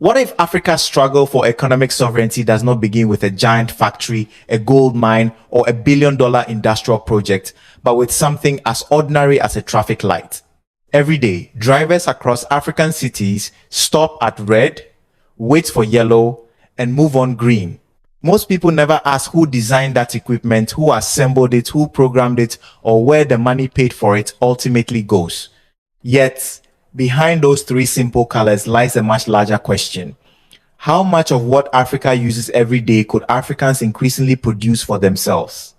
What if Africa's struggle for economic sovereignty does not begin with a giant factory, a gold mine, or a billion-dollar industrial project, but with something as ordinary as a traffic light? Every day, drivers across African cities stop at red, wait for yellow, and move on green. Most people never ask who designed that equipment, who assembled it, who programmed it, or where the money paid for it ultimately goes. Yet, behind those three simple colors lies a much larger question. How much of what Africa uses every day could Africans increasingly produce for themselves?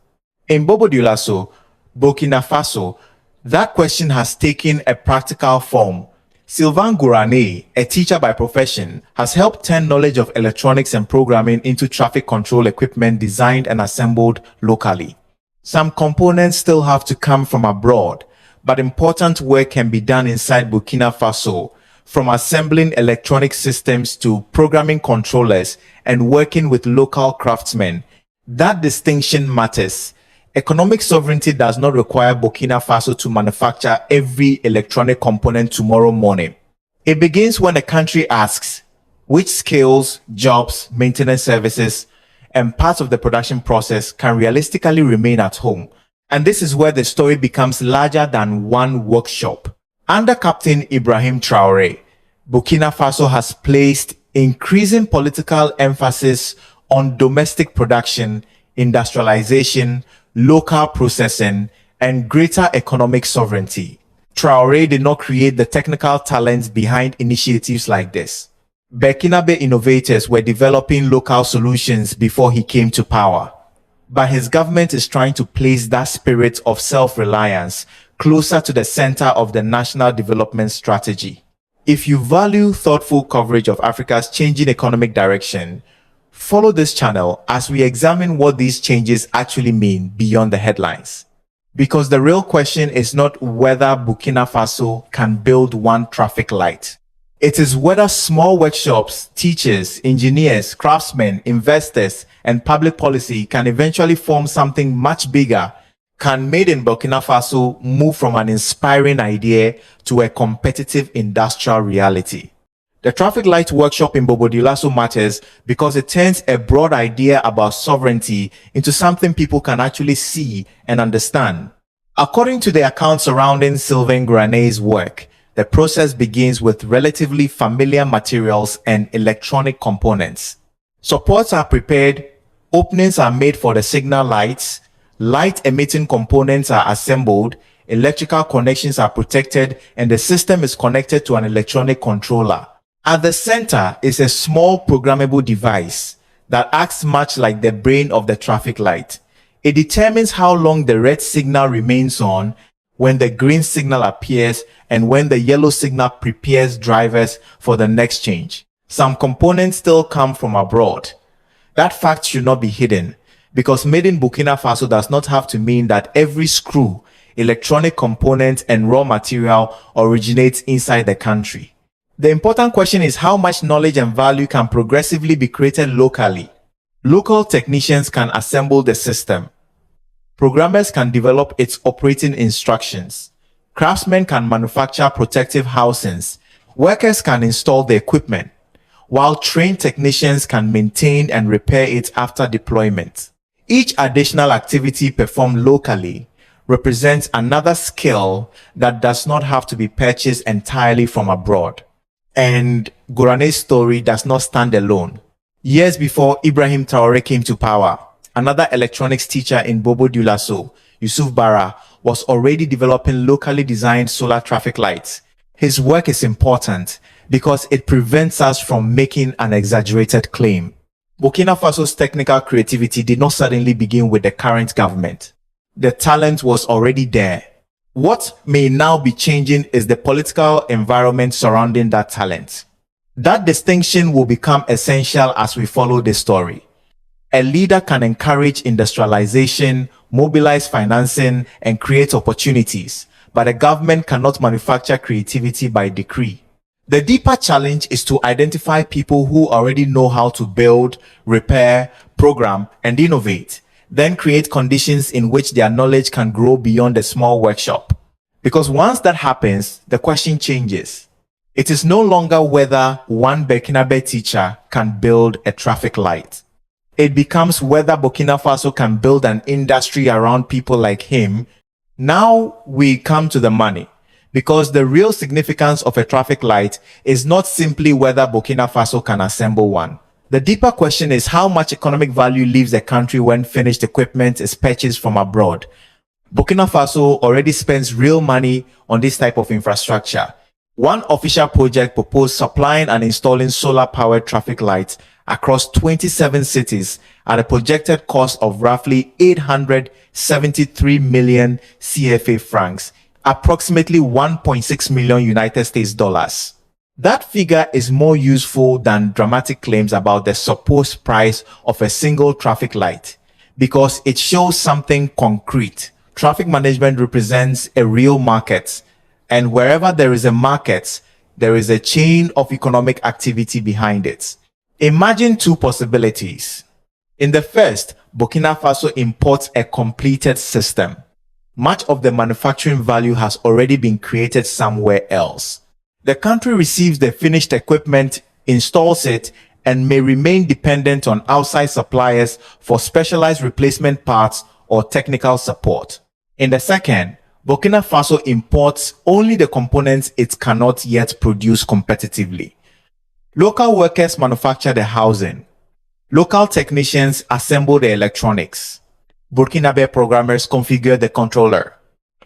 In Bobo Dioulasso, Burkina Faso, that question has taken a practical form. Sylvain Gourané, a teacher by profession, has helped turn knowledge of electronics and programming into traffic control equipment designed and assembled locally. Some components still have to come from abroad, but important work can be done inside Burkina Faso, from assembling electronic systems to programming controllers and working with local craftsmen. That distinction matters. Economic sovereignty does not require Burkina Faso to manufacture every electronic component tomorrow morning. It begins when a country asks, which skills, jobs, maintenance services, and parts of the production process can realistically remain at home? And this is where the story becomes larger than one workshop. Under Captain Ibrahim Traoré, Burkina Faso has placed increasing political emphasis on domestic production, industrialization, local processing, and greater economic sovereignty. Traoré did not create the technical talents behind initiatives like this. Burkinabe innovators were developing local solutions before he came to power. But his government is trying to place that spirit of self-reliance closer to the center of the national development strategy. If you value thoughtful coverage of Africa's changing economic direction, follow this channel as we examine what these changes actually mean beyond the headlines. Because the real question is not whether Burkina Faso can build one traffic light. It is whether small workshops, teachers, engineers, craftsmen, investors, and public policy can eventually form something much bigger. Can Made in Burkina Faso move from an inspiring idea to a competitive industrial reality? The Traffic Light Workshop in Bobo Dioulasso matters because it turns a broad idea about sovereignty into something people can actually see and understand. According to the account surrounding Sylvain Gourané's work, the process begins with relatively familiar materials and electronic components. Supports are prepared, openings are made for the signal lights, light-emitting components are assembled, electrical connections are protected, and the system is connected to an electronic controller. At the center is a small programmable device that acts much like the brain of the traffic light. It determines how long the red signal remains on, when the green signal appears, and when the yellow signal prepares drivers for the next change. Some components still come from abroad. That fact should not be hidden, because Made in Burkina Faso does not have to mean that every screw, electronic component, and raw material originates inside the country. The important question is how much knowledge and value can progressively be created locally. Local technicians can assemble the system. Programmers can develop its operating instructions. Craftsmen can manufacture protective housings. Workers can install the equipment, while trained technicians can maintain and repair it after deployment. Each additional activity performed locally represents another skill that does not have to be purchased entirely from abroad. And Gourané's story does not stand alone. Years before Ibrahim Traoré came to power, another electronics teacher in Bobo Dioulasso, Yusuf Bara, was already developing locally designed solar traffic lights. His work is important because it prevents us from making an exaggerated claim. Burkina Faso's technical creativity did not suddenly begin with the current government. The talent was already there. What may now be changing is the political environment surrounding that talent. That distinction will become essential as we follow this story. A leader can encourage industrialization, mobilize financing, and create opportunities, but a government cannot manufacture creativity by decree. The deeper challenge is to identify people who already know how to build, repair, program, and innovate, then create conditions in which their knowledge can grow beyond a small workshop. Because once that happens, the question changes. It is no longer whether one Burkinabe teacher can build a traffic light. It becomes whether Burkina Faso can build an industry around people like him. Now we come to the money, because the real significance of a traffic light is not simply whether Burkina Faso can assemble one. The deeper question is how much economic value leaves a country when finished equipment is purchased from abroad. Burkina Faso already spends real money on this type of infrastructure. One official project proposed supplying and installing solar-powered traffic lights across 27 cities at a projected cost of roughly 873 million CFA francs, approximately 1.6 million United States dollars. That figure is more useful than dramatic claims about the supposed price of a single traffic light, because it shows something concrete. Traffic management represents a real market, and wherever there is a market, there is a chain of economic activity behind it. Imagine two possibilities. In the first, Burkina Faso imports a completed system. Much of the manufacturing value has already been created somewhere else. The country receives the finished equipment, installs it, and may remain dependent on outside suppliers for specialized replacement parts or technical support. In the second, Burkina Faso imports only the components it cannot yet produce competitively. Local workers manufacture the housing. Local technicians assemble the electronics. Burkinabe programmers configure the controller.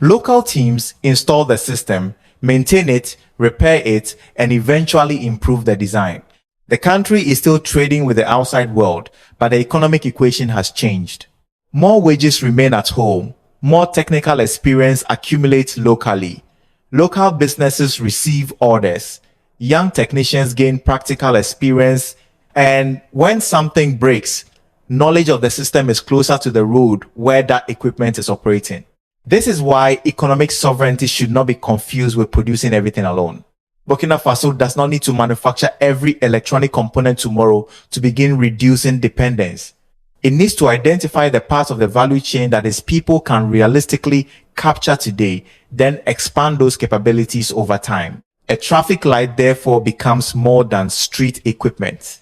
Local teams install the system, maintain it, repair it, and eventually improve the design. The country is still trading with the outside world, but the economic equation has changed. More wages remain at home. More technical experience accumulates locally. Local businesses receive orders. Young technicians gain practical experience, and when something breaks, knowledge of the system is closer to the road where that equipment is operating. This is why economic sovereignty should not be confused with producing everything alone. Burkina Faso does not need to manufacture every electronic component tomorrow to begin reducing dependence. It needs to identify the parts of the value chain that its people can realistically capture today, then expand those capabilities over time. A traffic light therefore becomes more than street equipment.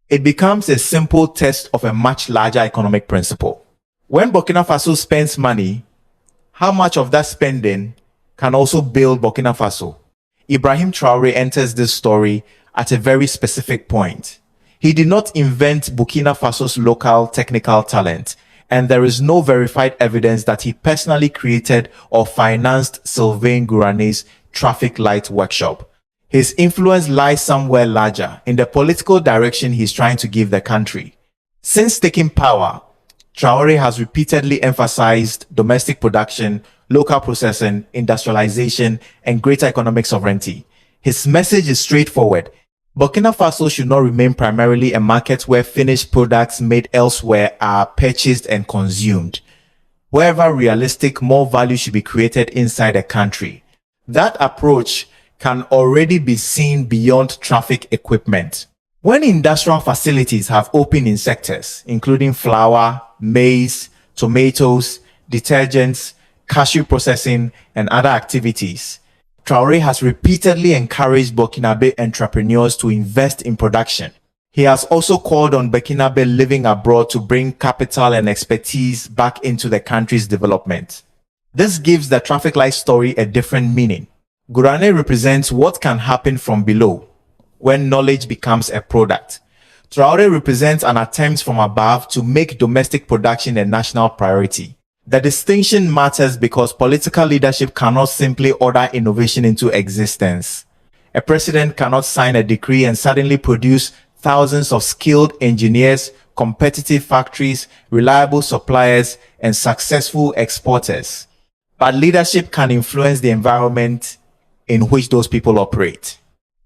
It becomes a simple test of a much larger economic principle. When Burkina Faso spends money, how much of that spending can also build Burkina Faso? Ibrahim Traoré enters this story at a very specific point. He did not invent Burkina Faso's local technical talent, and there is no verified evidence that he personally created or financed Sylvain Gourane's traffic light workshop. His influence lies somewhere larger, in the political direction he's trying to give the country. Since taking power, Traoré has repeatedly emphasized domestic production, local processing, industrialization, and greater economic sovereignty. His message is straightforward. Burkina Faso should not remain primarily a market where finished products made elsewhere are purchased and consumed. Wherever realistic, more value should be created inside the country. That approach can already be seen beyond traffic equipment. When industrial facilities have opened in sectors, including flour, maize, tomatoes, detergents, cashew processing, and other activities, Traoré has repeatedly encouraged Burkinabe entrepreneurs to invest in production. He has also called on Burkinabe living abroad to bring capital and expertise back into the country's development. This gives the traffic light story a different meaning. Gourane represents what can happen from below, when knowledge becomes a product. Traoré represents an attempt from above to make domestic production a national priority. The distinction matters because political leadership cannot simply order innovation into existence. A president cannot sign a decree and suddenly produce thousands of skilled engineers, competitive factories, reliable suppliers, and successful exporters. But leadership can influence the environment in which those people operate.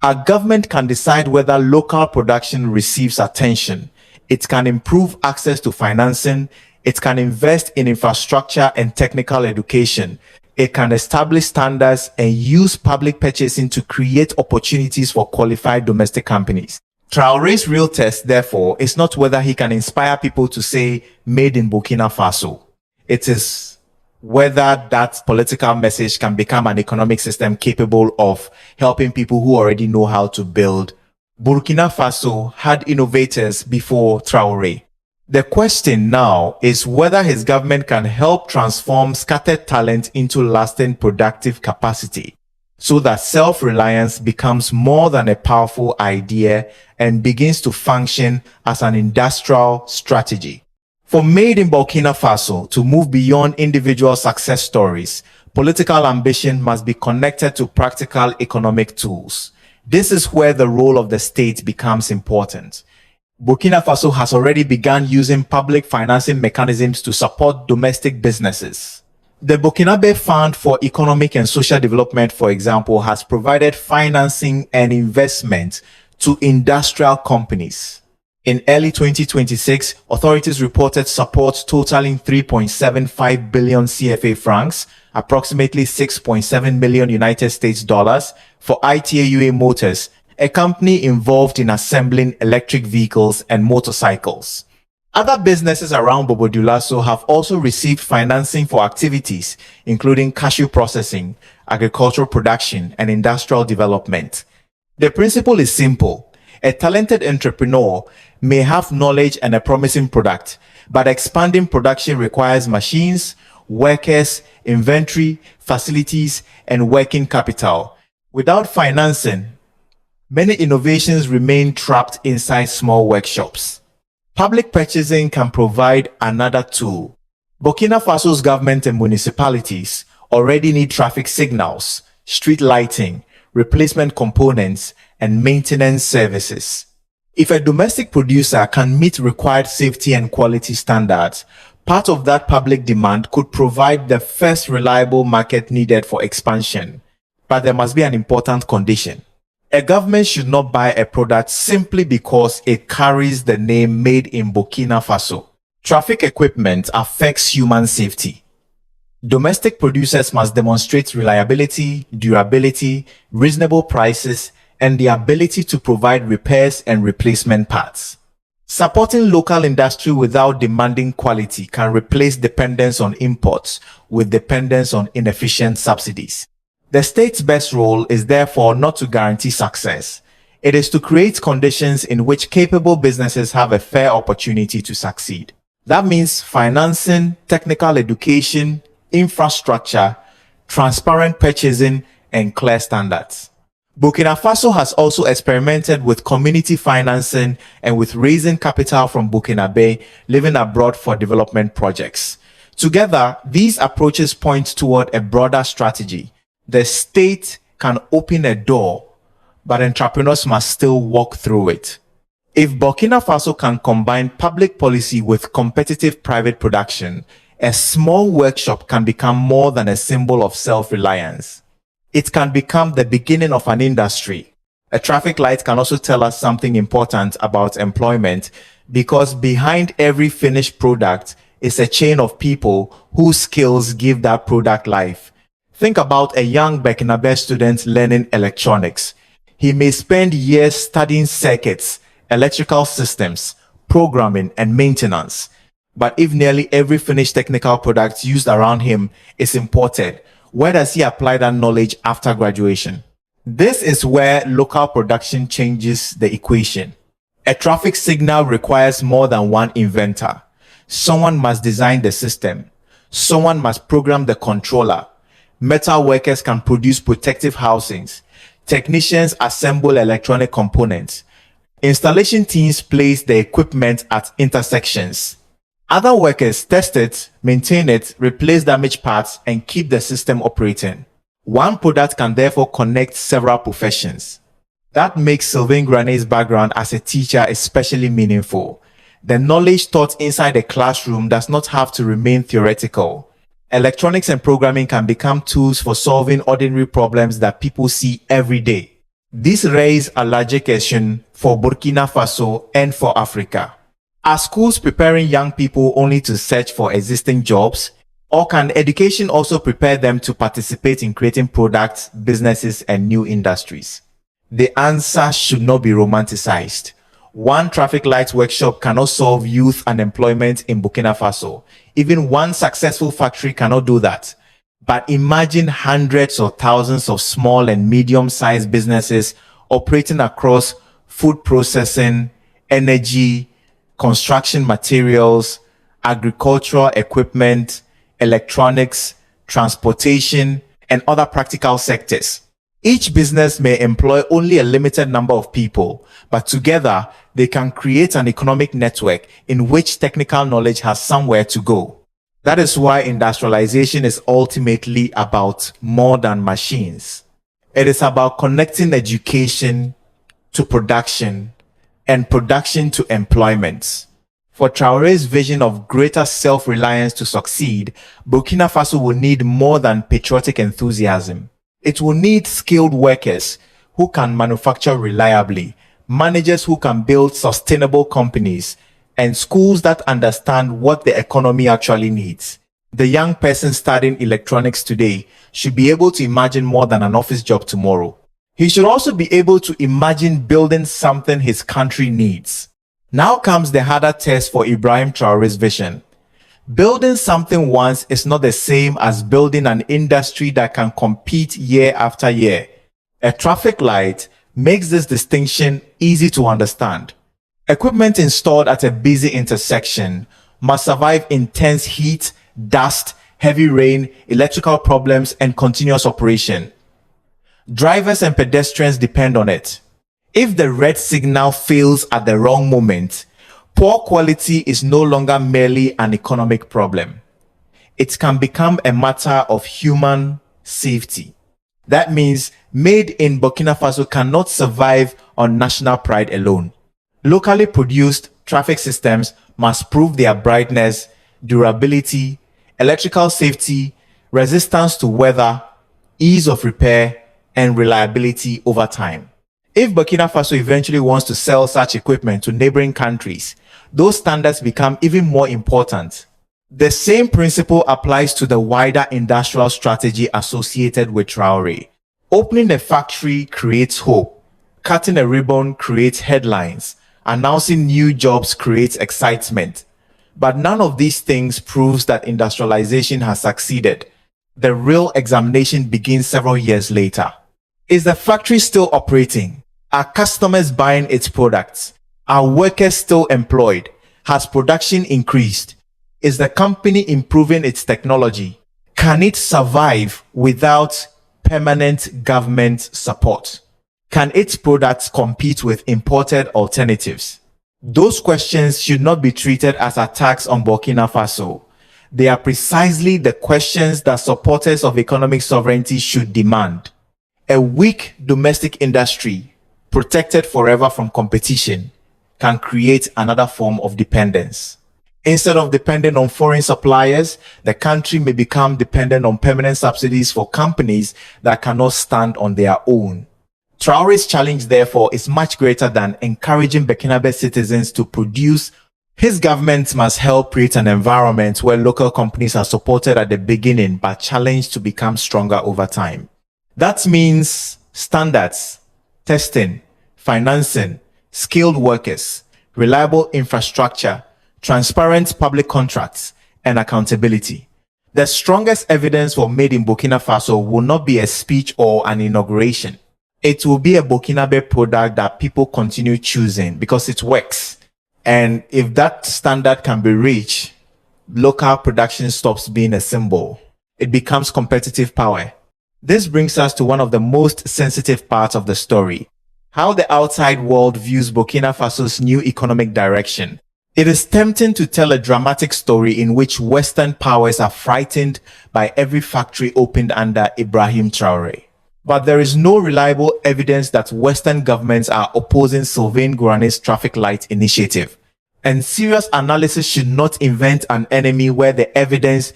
A government can decide whether local production receives attention. It can improve access to financing. It can invest in infrastructure and technical education. It can establish standards and use public purchasing to create opportunities for qualified domestic companies. Traoré's real test, therefore, is not whether he can inspire people to say, "Made in Burkina Faso." It is whether that political message can become an economic system capable of helping people who already know how to build. Burkina Faso had innovators before Traoré. The question now is whether his government can help transform scattered talent into lasting productive capacity so that self-reliance becomes more than a powerful idea and begins to function as an industrial strategy. For Made in Burkina Faso to move beyond individual success stories, political ambition must be connected to practical economic tools. This is where the role of the state becomes important. Burkina Faso has already begun using public financing mechanisms to support domestic businesses. The Burkinabe Fund for Economic and Social Development, for example, has provided financing and investment to industrial companies. In early 2026, authorities reported support totaling 3.75 billion CFA francs, approximately 6.7 million United States dollars, for ITAUA Motors, a company involved in assembling electric vehicles and motorcycles. Other businesses around Bobo Dioulasso have also received financing for activities, including cashew processing, agricultural production, and industrial development. The principle is simple. A talented entrepreneur may have knowledge and a promising product, but expanding production requires machines, workers, inventory, facilities, and working capital. Without financing, many innovations remain trapped inside small workshops. Public purchasing can provide another tool. Burkina Faso's government and municipalities already need traffic signals, street lighting, replacement components, and maintenance services. If a domestic producer can meet required safety and quality standards, part of that public demand could provide the first reliable market needed for expansion. But there must be an important condition. A government should not buy a product simply because it carries the name Made in Burkina Faso. Traffic equipment affects human safety. Domestic producers must demonstrate reliability, durability, reasonable prices, and the ability to provide repairs and replacement parts. Supporting local industry without demanding quality can replace dependence on imports with dependence on inefficient subsidies. The state's best role is therefore not to guarantee success. It is to create conditions in which capable businesses have a fair opportunity to succeed. That means financing, technical education, infrastructure, transparent purchasing, and clear standards. Burkina Faso has also experimented with community financing and with raising capital from Burkinabe living abroad for development projects. Together, these approaches point toward a broader strategy. The state can open a door, but entrepreneurs must still walk through it. If Burkina Faso can combine public policy with competitive private production, a small workshop can become more than a symbol of self-reliance. It can become the beginning of an industry. A traffic light can also tell us something important about employment because behind every finished product is a chain of people whose skills give that product life. Think about a young Burkinabe student learning electronics. He may spend years studying circuits, electrical systems, programming, and maintenance. But if nearly every finished technical product used around him is imported, where does he apply that knowledge after graduation? This is where local production changes the equation. A traffic signal requires more than one inventor. Someone must design the system. Someone must program the controller. Metal workers can produce protective housings. Technicians assemble electronic components. Installation teams place the equipment at intersections. Other workers test it, maintain it, replace damaged parts, and keep the system operating. One product can therefore connect several professions. That makes Sylvain Granet's background as a teacher especially meaningful. The knowledge taught inside the classroom does not have to remain theoretical. Electronics and programming can become tools for solving ordinary problems that people see every day. This raises a larger question for Burkina Faso and for Africa. Are schools preparing young people only to search for existing jobs? Or can education also prepare them to participate in creating products, businesses, and new industries? The answer should not be romanticized. One traffic light workshop cannot solve youth unemployment in Burkina Faso. Even one successful factory cannot do that. But imagine hundreds or thousands of small and medium-sized businesses operating across food processing, energy, construction materials, agricultural equipment, electronics, transportation, and other practical sectors. Each business may employ only a limited number of people, but together they can create an economic network in which technical knowledge has somewhere to go. That is why industrialization is ultimately about more than machines. It is about connecting education to production and production to employment. For Traoré's vision of greater self-reliance to succeed, Burkina Faso will need more than patriotic enthusiasm. It will need skilled workers who can manufacture reliably, managers who can build sustainable companies, and schools that understand what the economy actually needs. The young person studying electronics today should be able to imagine more than an office job tomorrow. He should also be able to imagine building something his country needs. Now comes the harder test for Ibrahim Traoré's vision. Building something once is not the same as building an industry that can compete year after year. A traffic light makes this distinction easy to understand. Equipment installed at a busy intersection must survive intense heat, dust, heavy rain, electrical problems, and continuous operation. Drivers and pedestrians depend on it. If the red signal fails at the wrong moment, poor quality is no longer merely an economic problem. It can become a matter of human safety. That means made in Burkina Faso cannot survive on national pride alone. Locally produced traffic systems must prove their brightness, durability, electrical safety, resistance to weather, ease of repair, and reliability over time. If Burkina Faso eventually wants to sell such equipment to neighboring countries, those standards become even more important. The same principle applies to the wider industrial strategy associated with Traoré. Opening a factory creates hope. Cutting a ribbon creates headlines. Announcing new jobs creates excitement. But none of these things proves that industrialization has succeeded. The real examination begins several years later. Is the factory still operating? Are customers buying its products? Are workers still employed? Has production increased? Is the company improving its technology? Can it survive without permanent government support? Can its products compete with imported alternatives? Those questions should not be treated as attacks on Burkina Faso. They are precisely the questions that supporters of economic sovereignty should demand. A weak domestic industry, protected forever from competition, can create another form of dependence. Instead of depending on foreign suppliers, the country may become dependent on permanent subsidies for companies that cannot stand on their own. Traoré's challenge, therefore, is much greater than encouraging Burkinabe citizens to produce. His government must help create an environment where local companies are supported at the beginning but challenged to become stronger over time. That means standards, testing, financing, skilled workers, reliable infrastructure, transparent public contracts, and accountability. The strongest evidence for Made in Burkina Faso will not be a speech or an inauguration. It will be a Burkinabe product that people continue choosing because it works. And if that standard can be reached, local production stops being a symbol. It becomes competitive power. This brings us to one of the most sensitive parts of the story: how the outside world views Burkina Faso's new economic direction. It is tempting to tell a dramatic story in which Western powers are frightened by every factory opened under Ibrahim Traoré. But there is no reliable evidence that Western governments are opposing Sylvain Gouran's traffic light initiative. And serious analysis should not invent an enemy where the evidence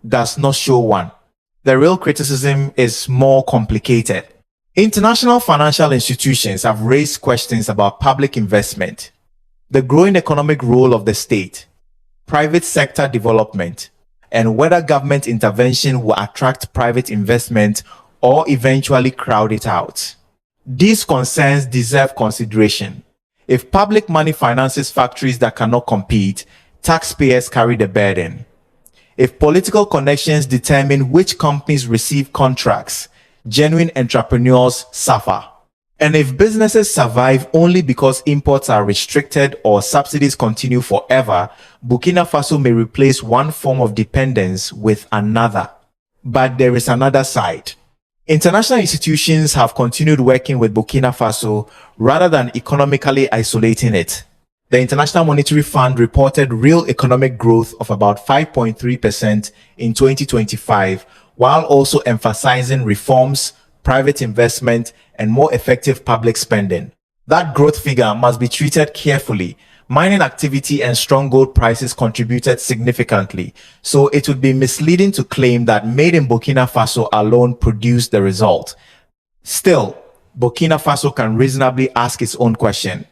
does not show one. The real criticism is more complicated. International financial institutions have raised questions about public investment, the growing economic role of the state, private sector development, and whether government intervention will attract private investment or eventually crowd it out. These concerns deserve consideration. If public money finances factories that cannot compete, taxpayers carry the burden. If political connections determine which companies receive contracts, genuine entrepreneurs suffer. And if businesses survive only because imports are restricted or subsidies continue forever, Burkina Faso may replace one form of dependence with another. But there is another side. International institutions have continued working with Burkina Faso rather than economically isolating it. The International Monetary Fund reported real economic growth of about 5.3% in 2025, while also emphasizing reforms, private investment, and more effective public spending. That growth figure must be treated carefully. Mining activity and strong gold prices contributed significantly, so it would be misleading to claim that made in Burkina Faso alone produced the result. Still, Burkina Faso can reasonably ask its own question.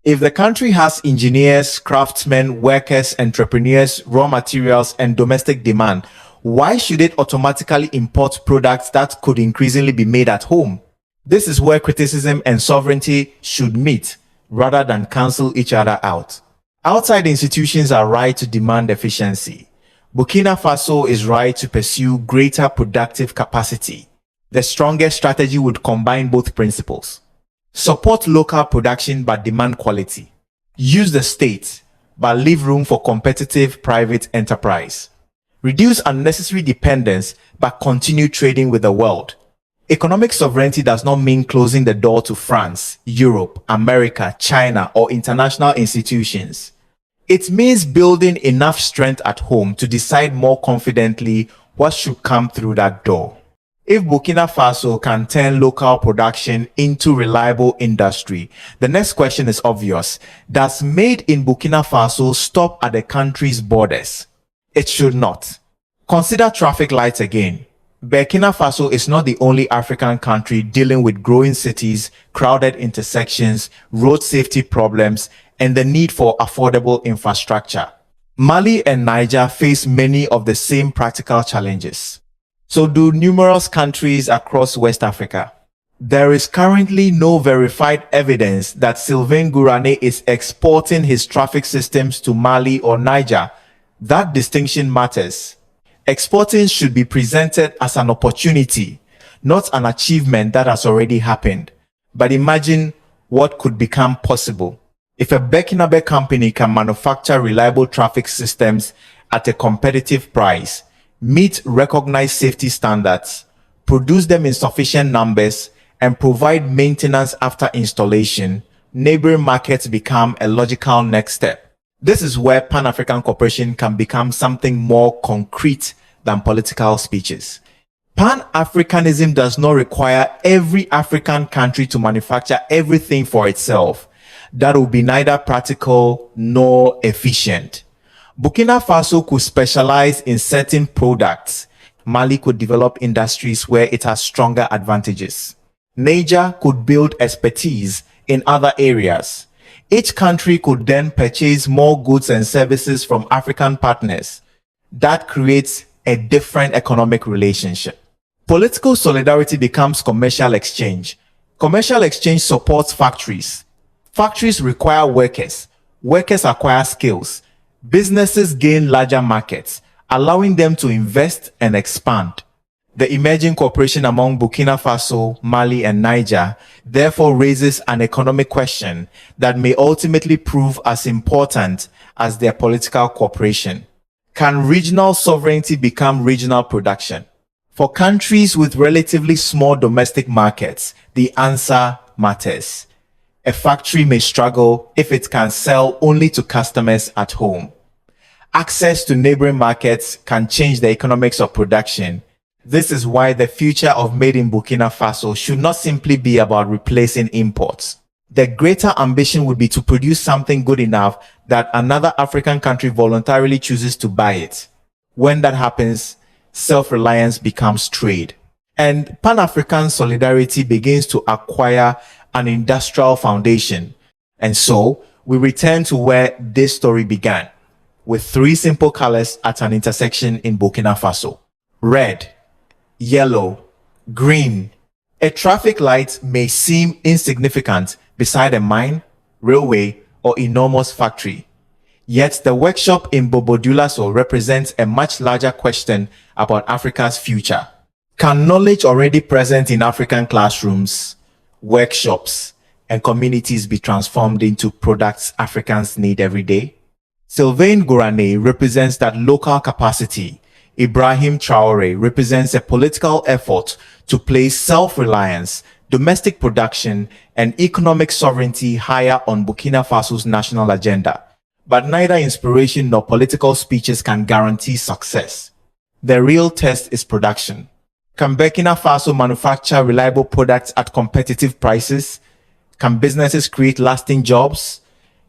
If the country has engineers, craftsmen, workers, entrepreneurs, raw materials, and domestic demand, why should it automatically import products that could increasingly be made at home? This is where criticism and sovereignty should meet, rather than cancel each other out. Outside institutions are right to demand efficiency. Burkina Faso is right to pursue greater productive capacity. The strongest strategy would combine both principles. Support local production but demand quality. Use the state but leave room for competitive private enterprise. Reduce unnecessary dependence but continue trading with the world. Economic sovereignty does not mean closing the door to France, Europe, America, China, or international institutions. It means building enough strength at home to decide more confidently what should come through that door. If Burkina Faso can turn local production into reliable industry, the next question is obvious. Does made in Burkina Faso stop at the country's borders? It should not. Consider traffic lights again. Burkina Faso is not the only African country dealing with growing cities, crowded intersections, road safety problems, and the need for affordable infrastructure. Mali and Niger face many of the same practical challenges. So do numerous countries across West Africa. There is currently no verified evidence that Sylvain Gourane is exporting his traffic systems to Mali or Niger. That distinction matters. Exporting should be presented as an opportunity, not an achievement that has already happened. But imagine what could become possible. If a Burkinabe company can manufacture reliable traffic systems at a competitive price, meet recognized safety standards, produce them in sufficient numbers, and provide maintenance after installation, neighboring markets become a logical next step. This is where Pan-African cooperation can become something more concrete than political speeches. Pan-Africanism does not require every African country to manufacture everything for itself. That would be neither practical nor efficient. Burkina Faso could specialize in certain products. Mali could develop industries where it has stronger advantages. Niger could build expertise in other areas. Each country could then purchase more goods and services from African partners. That creates a different economic relationship. Political solidarity becomes commercial exchange. Commercial exchange supports factories. Factories require workers. Workers acquire skills. Businesses gain larger markets, allowing them to invest and expand. The emerging cooperation among Burkina Faso, Mali, and Niger therefore raises an economic question that may ultimately prove as important as their political cooperation. Can regional sovereignty become regional production? For countries with relatively small domestic markets, the answer matters. A factory may struggle if it can sell only to customers at home. Access to neighboring markets can change the economics of production. This is why the future of Made in Burkina Faso should not simply be about replacing imports. The greater ambition would be to produce something good enough that another African country voluntarily chooses to buy it. When that happens, self-reliance becomes trade. And Pan-African solidarity begins to acquire an industrial foundation. And so, we return to where this story began, with three simple colors at an intersection in Burkina Faso: red, yellow, green. A traffic light may seem insignificant beside a mine, railway, or enormous factory. Yet the workshop in Bobodulaso represents a much larger question about Africa's future. Can knowledge already present in African classrooms, workshops, and communities be transformed into products Africans need every day? Sylvain Gourane represents that local capacity. Ibrahim Traoré represents a political effort to place self-reliance, domestic production, and economic sovereignty higher on Burkina Faso's national agenda. But neither inspiration nor political speeches can guarantee success. The real test is production. Can Burkina Faso manufacture reliable products at competitive prices? Can businesses create lasting jobs?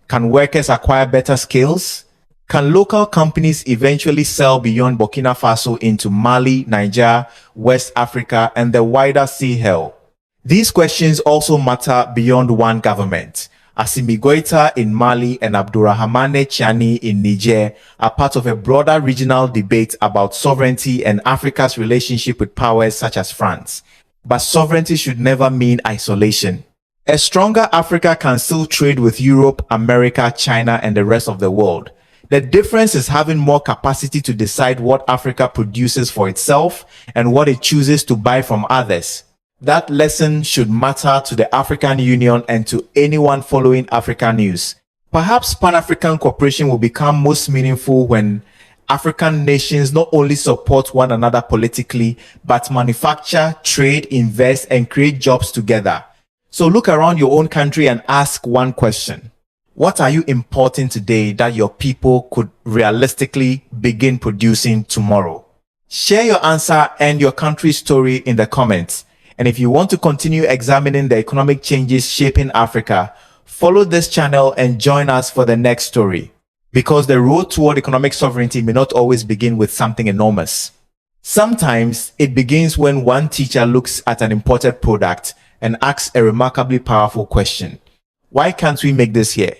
Can workers acquire better skills? Can local companies eventually sell beyond Burkina Faso into Mali, Niger, West Africa, and the wider Sahel? These questions also matter beyond one government. Assimi Goïta in Mali and Abdourahmane Tiani in Niger are part of a broader regional debate about sovereignty and Africa's relationship with powers such as France. But sovereignty should never mean isolation. A stronger Africa can still trade with Europe, America, China, and the rest of the world. The difference is having more capacity to decide what Africa produces for itself and what it chooses to buy from others. That lesson should matter to the African Union and to anyone following African news. Perhaps Pan-African cooperation will become most meaningful when African nations not only support one another politically, but manufacture, trade, invest, and create jobs together. So look around your own country and ask one question. What are you importing today that your people could realistically begin producing tomorrow? Share your answer and your country's story in the comments. And if you want to continue examining the economic changes shaping Africa, follow this channel and join us for the next story. Because the road toward economic sovereignty may not always begin with something enormous. Sometimes it begins when one teacher looks at an imported product and asks a remarkably powerful question. Why can't we make this here?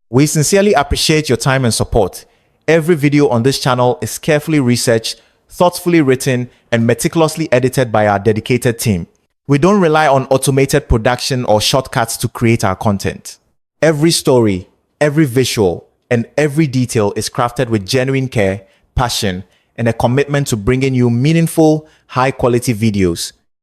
We sincerely appreciate your time and support. Every video on this channel is carefully researched, thoughtfully written, and meticulously edited by our dedicated team. We don't rely on automated production or shortcuts to create our content. Every story, every visual, and every detail is crafted with genuine care, passion, and a commitment to bringing you meaningful, high-quality videos.